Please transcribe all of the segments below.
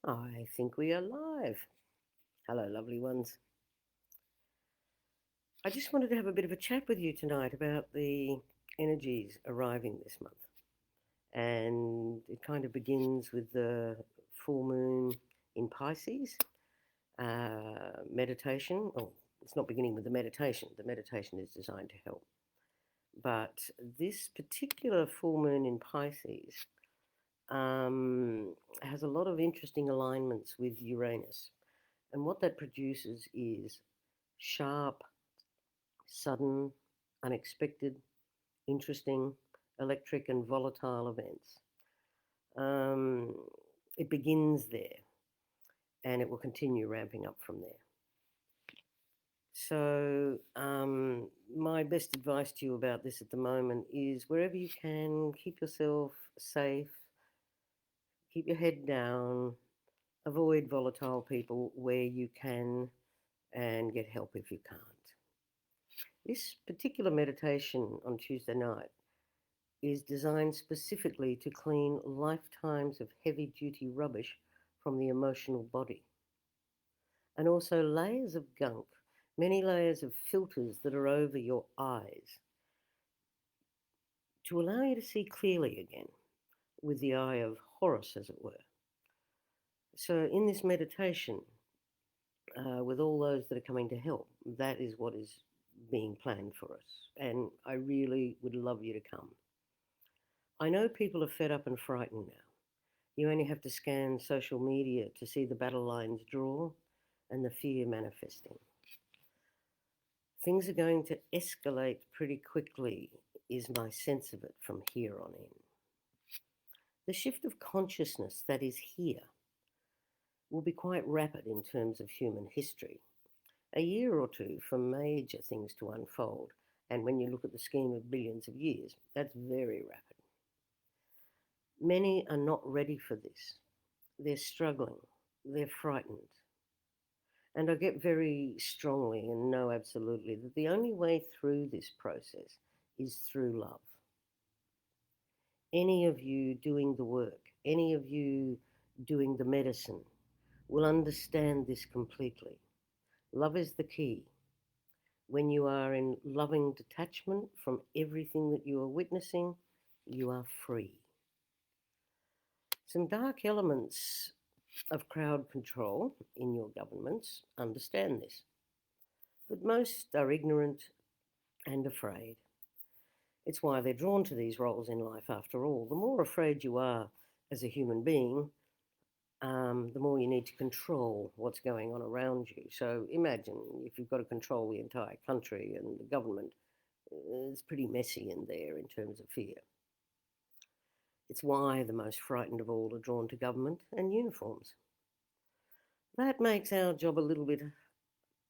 I think we are live. Hello, lovely ones. I just wanted to have a bit of a chat with you tonight about the energies arriving this month. And it kind of begins with the full moon in Pisces, meditation. Oh, it's not beginning with the meditation is designed to help. But this particular full moon in Pisces has a lot of interesting alignments with Uranus. And what that produces is sharp, sudden, unexpected, interesting, electric, and volatile events. Um, it begins there and it will continue ramping up from there. So, my best advice to you about this at the moment is wherever you can, keep yourself safe, keep your head down, avoid volatile people where you can, and get help if you can't. This particular meditation on Tuesday night is designed specifically to clean lifetimes of heavy duty rubbish from the emotional body. And also layers of gunk, many layers of filters that are over your eyes to allow you to see clearly again with the eye of Horus, as it were. So, in this meditation, with all those that are coming to help, that is what is being planned for us. And I really would love you to come. I know people are fed up and frightened now. You only have to scan social media to see the battle lines draw and the fear manifesting. Things are going to escalate pretty quickly, is my sense of it from here on in. The shift of consciousness that is here will be quite rapid in terms of human history. A year or two for major things to unfold, and when you look at the scheme of billions of years, that's very rapid. Many are not ready for this. They're struggling, they're frightened. And I get very strongly and know absolutely that the only way through this process is through love. Any of you doing the work, any of you doing the medicine will understand this completely. Love is the key. When you are in loving detachment from everything that you are witnessing, you are free. Some dark elements of crowd control in your governments understand this, but most are ignorant and afraid. It's why they're drawn to these roles in life, after all. The more afraid you are as a human being, the more you need to control what's going on around you. So imagine if you've got to control the entire country and the government, it's pretty messy in there in terms of fear. It's why the most frightened of all are drawn to government and uniforms. That makes our job a little bit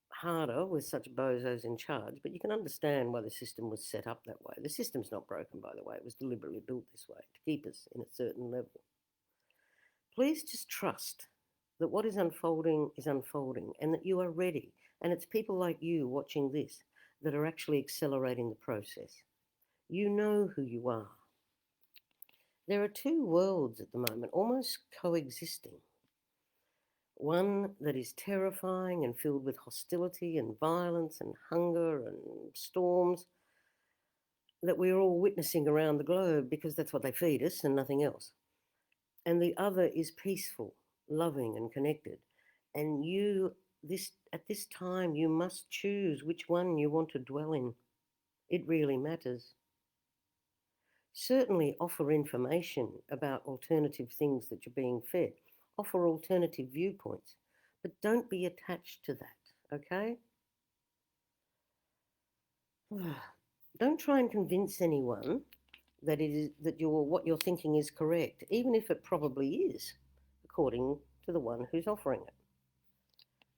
harder with such bozos in charge, but you can understand why the system was set up that way. The system's not broken, by the way. It was deliberately built this way to keep us in a certain level. Please just trust that what is unfolding, and that you are ready. And it's people like you watching this that are actually accelerating the process. You know who you are. There are two worlds at the moment, almost coexisting. One that is terrifying and filled with hostility and violence and hunger and storms that we're all witnessing around the globe because that's what they feed us and nothing else. And the other is peaceful, loving, and connected. And at this time, you must choose which one you want to dwell in. It really matters. Certainly offer information about alternative things that you're being fed. Offer alternative viewpoints, but don't be attached to that, okay? Don't try and convince anyone that what you're thinking is correct, even if it probably is, according to the one who's offering it.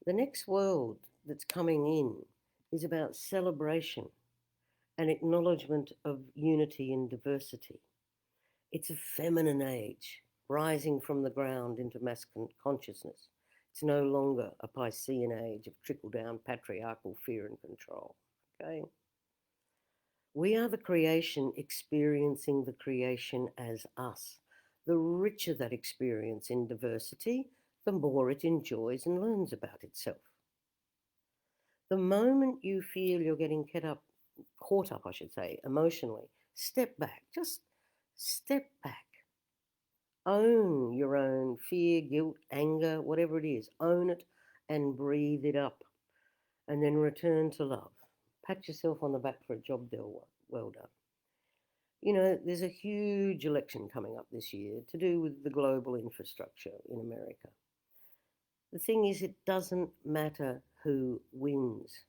The next world that's coming in is about celebration and acknowledgement of unity and diversity. It's a feminine age, rising from the ground into mass consciousness. It's no longer a Piscean age of trickle-down patriarchal fear and control. Okay? We are the creation experiencing the creation as us. The richer that experience in diversity, the more it enjoys and learns about itself. The moment you feel you're getting caught up, I should say, emotionally, step back. Just step back. Own your own fear, guilt, anger, whatever it is. Own it and breathe it up. And then return to love. Pat yourself on the back for a job well done. You know, there's a huge election coming up this year to do with the global infrastructure in America. The thing is, it doesn't matter who wins.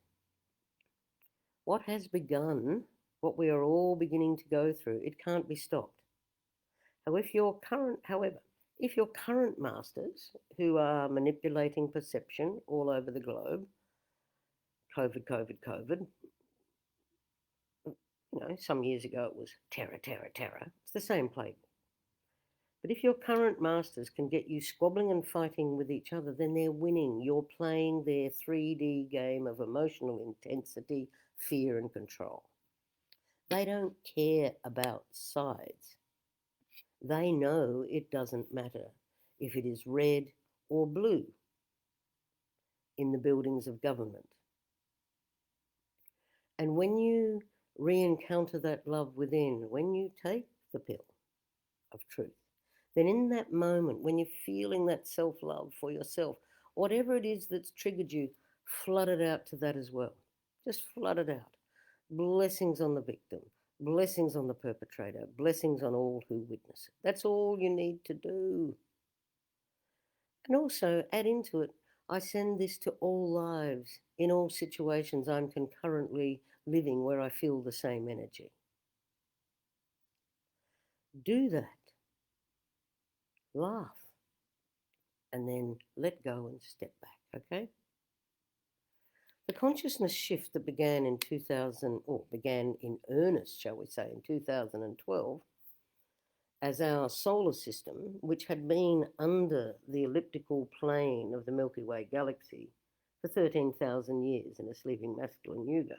What has begun, what we are all beginning to go through, it can't be stopped. However, if your current masters who are manipulating perception all over the globe, COVID, some years ago it was terror, terror, terror. It's the same playbook. But if your current masters can get you squabbling and fighting with each other, then they're winning. You're playing their 3D game of emotional intensity, fear, and control. They don't care about sides. They know it doesn't matter if it is red or blue in the buildings of government. And when you re encounter that love within, when you take the pill of truth, then in that moment, when you're feeling that self love for yourself, whatever it is that's triggered you, flood it out to that as well. Just flood it out. Blessings on the victim, blessings on the perpetrator, blessings on all who witness it. That's all you need to do. And also add into it, I send this to all lives in all situations I'm concurrently living where I feel the same energy. Do that. Laugh. And then let go and step back, okay? The consciousness shift that began in 2000, or began in earnest, shall we say, in 2012, as our solar system, which had been under the elliptical plane of the Milky Way galaxy for 13,000 years in a sleeping masculine yuga.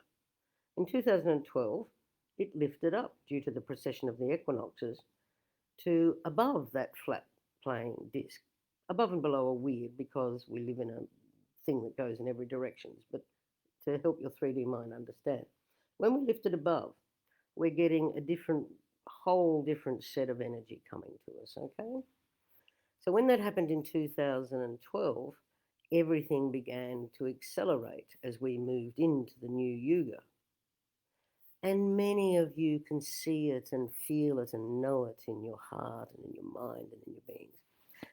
In 2012, it lifted up due to the precession of the equinoxes to above that flat plane disk. Above and below are weird because we live in a thing that goes in every direction, but to help your 3D mind understand. When we lift it above, we're getting whole different set of energy coming to us, okay? So when that happened in 2012, everything began to accelerate as we moved into the new yuga. And many of you can see it and feel it and know it in your heart and in your mind and in your beings.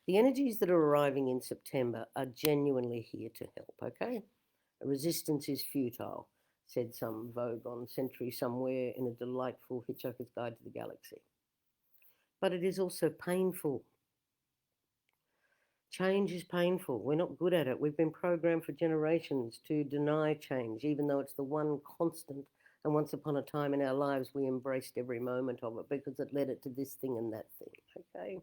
The energies that are arriving in September are genuinely here to help, okay? Resistance is futile, said some Vogon sentry somewhere in a delightful Hitchhiker's Guide to the Galaxy. But it is also painful. Change is painful. We're not good at it. We've been programmed for generations to deny change, even though it's the one constant. And once upon a time in our lives, we embraced every moment of it because it led it to this thing and that thing, okay?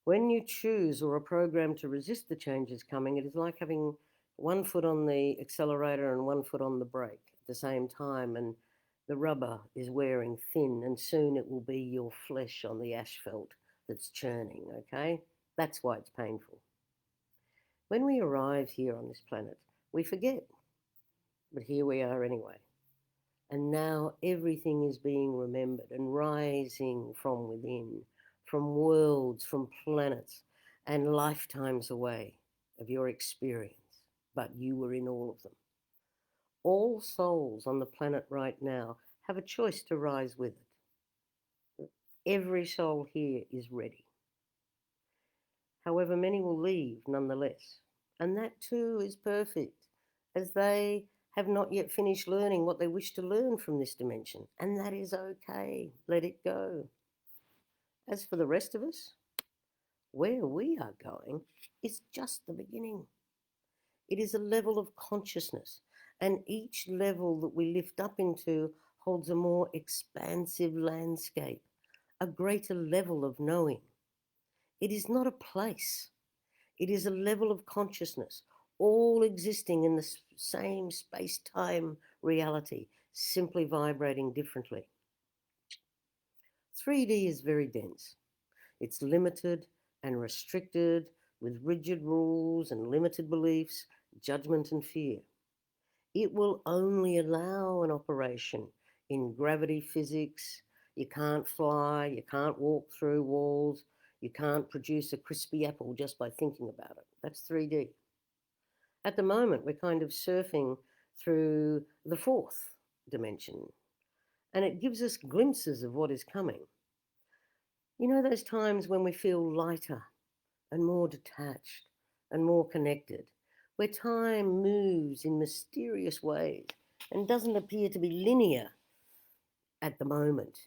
When you choose or are programmed to resist the changes coming, it is like having one foot on the accelerator and one foot on the brake at the same time, and the rubber is wearing thin, and soon it will be your flesh on the asphalt that's churning, okay? That's why it's painful. When we arrive here on this planet, we forget, but here we are anyway. And now everything is being remembered and rising from within, from worlds, from planets, and lifetimes away of your experience. But you were in all of them. All souls on the planet right now have a choice to rise with it. Every soul here is ready. However, many will leave nonetheless. And that too is perfect, as they have not yet finished learning what they wish to learn from this dimension. And that is okay. Let it go. As for the rest of us, where we are going is just the beginning. It is a level of consciousness, and each level that we lift up into holds a more expansive landscape, a greater level of knowing. It is not a place, it is a level of consciousness, all existing in the same space-time reality, simply vibrating differently. 3D is very dense. It's limited and restricted with rigid rules and limited beliefs, judgment and fear. It will only allow an operation in gravity physics. You can't fly, you can't walk through walls, you can't produce a crispy apple just by thinking about it. That's 3D. At the moment, we're kind of surfing through the fourth dimension, and it gives us glimpses of what is coming. You know, those times when we feel lighter and more detached and more connected, where time moves in mysterious ways and doesn't appear to be linear at the moment.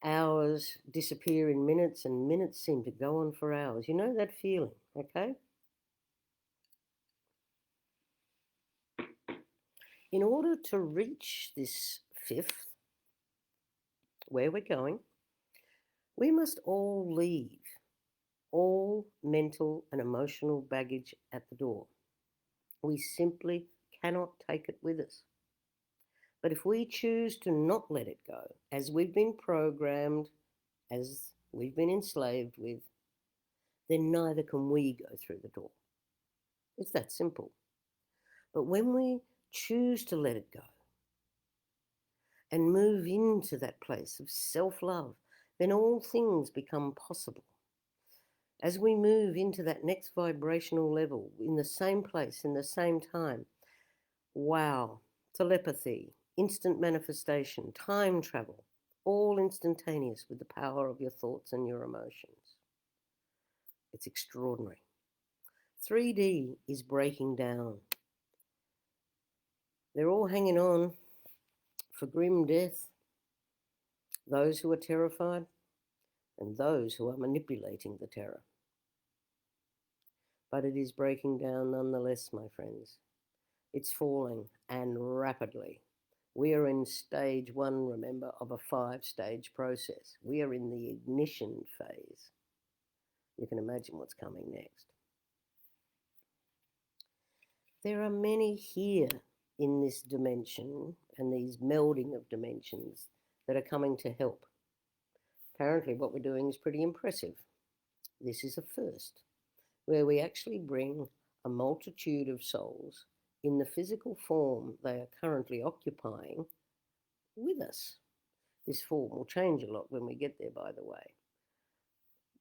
Hours disappear in minutes and minutes seem to go on for hours. You know that feeling, okay? In order to reach this fifth, where we're going, we must all leave all mental and emotional baggage at the door. We simply cannot take it with us. But if we choose to not let it go, as we've been programmed, as we've been enslaved with, then neither can we go through the door. It's that simple. But when we choose to let it go and move into that place of self love, then all things become possible. As we move into that next vibrational level, in the same place, in the same time, wow, telepathy, instant manifestation, time travel, all instantaneous with the power of your thoughts and your emotions. It's extraordinary. 3D is breaking down. They're all hanging on for grim death, those who are terrified and those who are manipulating the terror. But it is breaking down nonetheless, my friends. It's falling, and rapidly. We are in stage one, remember, of a 5-stage process. We are in the ignition phase. You can imagine what's coming next. There are many here in this dimension and these melding of dimensions that are coming to help. Apparently, what we're doing is pretty impressive. This is a first, where we actually bring a multitude of souls in the physical form they are currently occupying with us. This form will change a lot when we get there, by the way.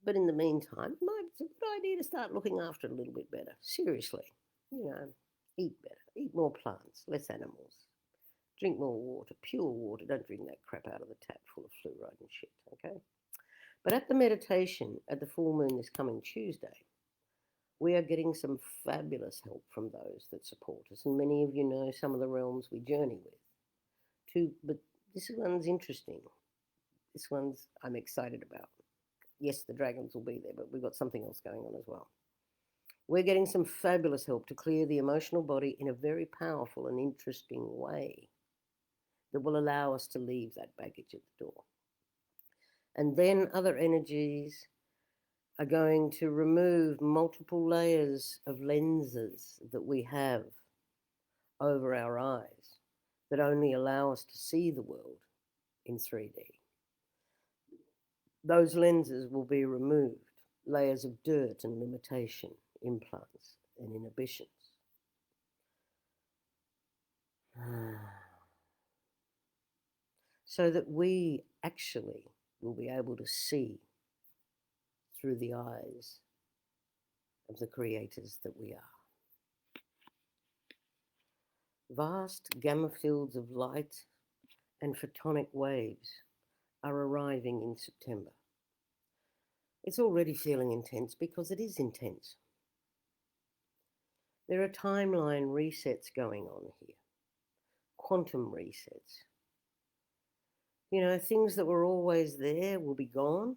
But in the meantime, it's a good idea to start looking after it a little bit better. Seriously, eat better, eat more plants, less animals, drink more water, pure water. Don't drink that crap out of the tap full of fluoride and shit, okay? But at the meditation, at the full moon this coming Tuesday, we are getting some fabulous help from those that support us. And many of you know some of the realms we journey with. But this one's interesting. This one's I'm excited about. Yes, the dragons will be there, but we've got something else going on as well. We're getting some fabulous help to clear the emotional body in a very powerful and interesting way that will allow us to leave that baggage at the door. And then other energies are going to remove multiple layers of lenses that we have over our eyes that only allow us to see the world in 3D. Those lenses will be removed, layers of dirt and limitation, implants and inhibitions. So that we actually will be able to see through the eyes of the creators that we are. Vast gamma fields of light and photonic waves are arriving in September. It's already feeling intense because it is intense. There are timeline resets going on here, quantum resets. Things that were always there will be gone,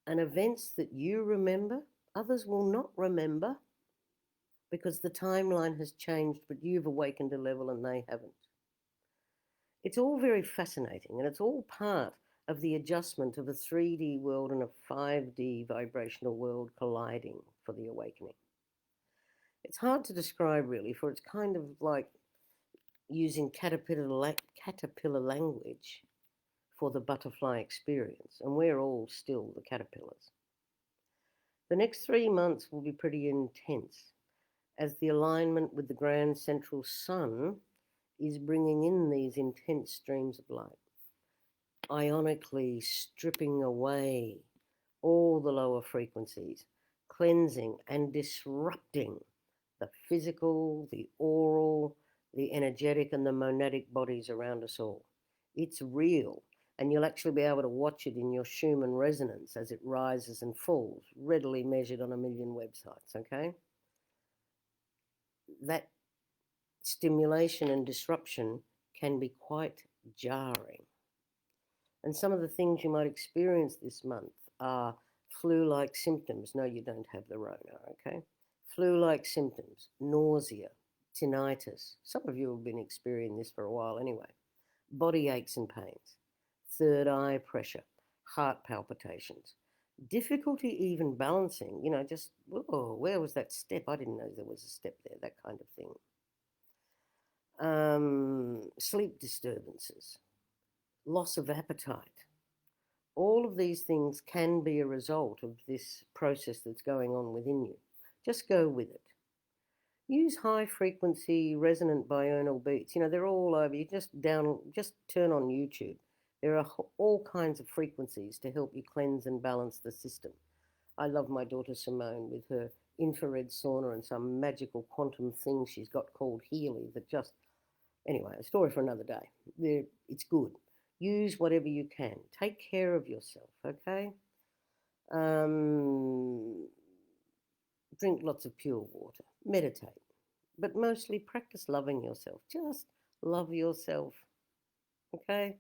and events that you remember, others will not remember because the timeline has changed, but you've awakened a level and they haven't. It's all very fascinating, and it's all part of the adjustment of a 3D world and a 5D vibrational world colliding for the awakening. It's hard to describe, really, for it's kind of like using caterpillar language for the butterfly experience, and we're all still the caterpillars. The next 3 months will be pretty intense as the alignment with the grand central sun is bringing in these intense streams of light, ionically stripping away all the lower frequencies, cleansing and disrupting the physical, the oral, the energetic, and the monadic bodies around us all. It's real, and you'll actually be able to watch it in your Schumann resonance as it rises and falls, readily measured on a million websites, okay? That stimulation and disruption can be quite jarring. And some of the things you might experience this month are flu-like symptoms. No, you don't have the Rona, okay? Flu-like symptoms, nausea, tinnitus. Some of you have been experiencing this for a while anyway. Body aches and pains, third eye pressure, heart palpitations, difficulty even balancing, just, oh, where was that step? I didn't know there was a step there, that kind of thing. Sleep disturbances, loss of appetite. All of these things can be a result of this process that's going on within you. Just go with it. Use high frequency resonant binaural beats. They're all over. You just turn on YouTube. There are all kinds of frequencies to help you cleanse and balance the system. I love my daughter Simone with her infrared sauna and some magical quantum thing she's got called Healy that just, anyway, a story for another day. It's good. Use whatever you can. Take care of yourself, okay? Drink lots of pure water. Meditate. But mostly practice loving yourself. Just love yourself, okay?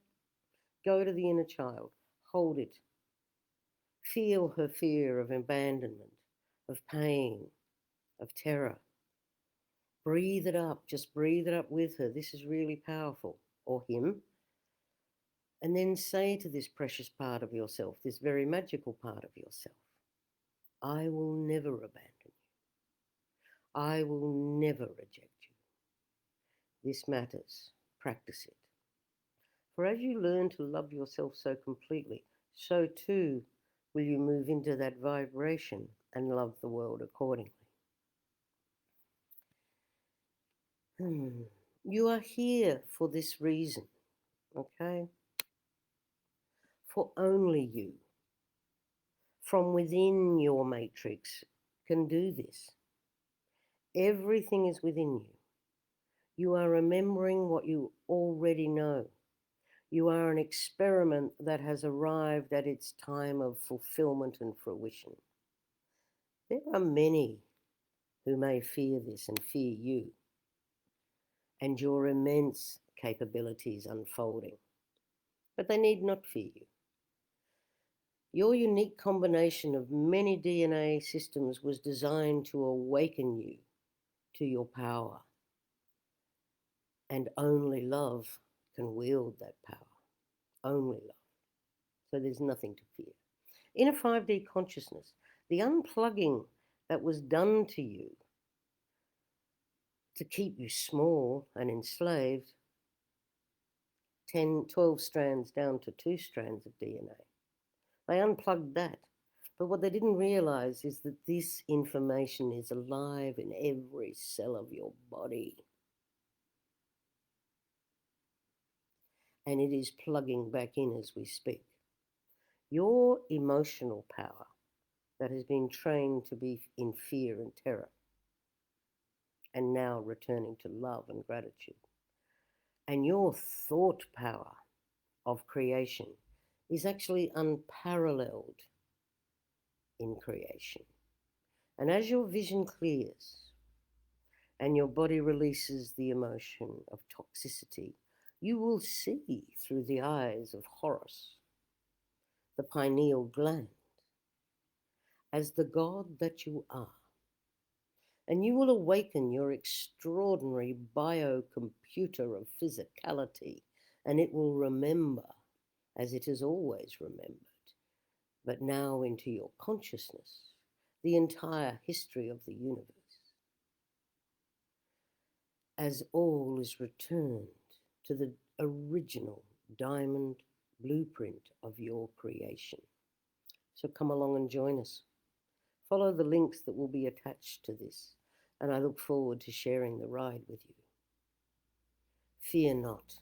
Go to the inner child. Hold it. Feel her fear of abandonment, of pain, of terror. Breathe it up. Just breathe it up with her. This is really powerful. Or him. And then say to this precious part of yourself, this very magical part of yourself, I will never abandon you. I will never reject you. This matters. Practice it. For as you learn to love yourself so completely, so too will you move into that vibration and love the world accordingly. You are here for this reason, okay? For only you, from within your matrix, can do this. Everything is within you. You are remembering what you already know. You are an experiment that has arrived at its time of fulfillment and fruition. There are many who may fear this and fear you and your immense capabilities unfolding, but they need not fear you. Your unique combination of many DNA systems was designed to awaken you to your power, and only love can wield that power. Only love. So there's nothing to fear. In a 5D consciousness, the unplugging that was done to you to keep you small and enslaved, 10, 12 strands down to 2 strands of DNA. They unplugged that. But what they didn't realize is that this information is alive in every cell of your body. And it is plugging back in as we speak. Your emotional power that has been trained to be in fear and terror and now returning to love and gratitude. And your thought power of creation is actually unparalleled in creation. And as your vision clears and your body releases the emotion of toxicity, you will see through the eyes of Horus, the pineal gland, as the God that you are. And you will awaken your extraordinary biocomputer of physicality, and it will remember, as it has always remembered, but now into your consciousness, the entire history of the universe, as all is returned to the original diamond blueprint of your creation. So come along and join us Follow the links that will be attached to this, and I look forward to sharing the ride with you. Fear not,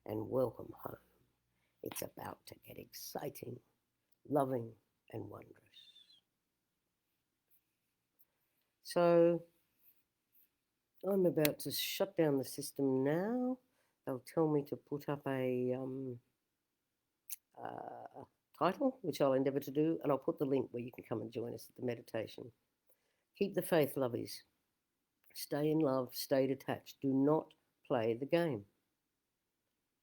and welcome home. It's about to get exciting, loving, and wondrous. So I'm about to shut down the system now. They'll tell me to put up a title, which I'll endeavour to do, and I'll put the link where you can come and join us at the meditation. Keep the faith, lovies. Stay in love, stay detached. Do not play the game.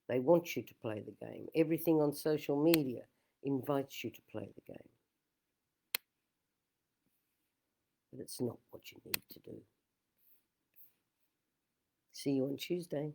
They want you to play the game. Everything on social media invites you to play the game. But it's not what you need to do. See you on Tuesday.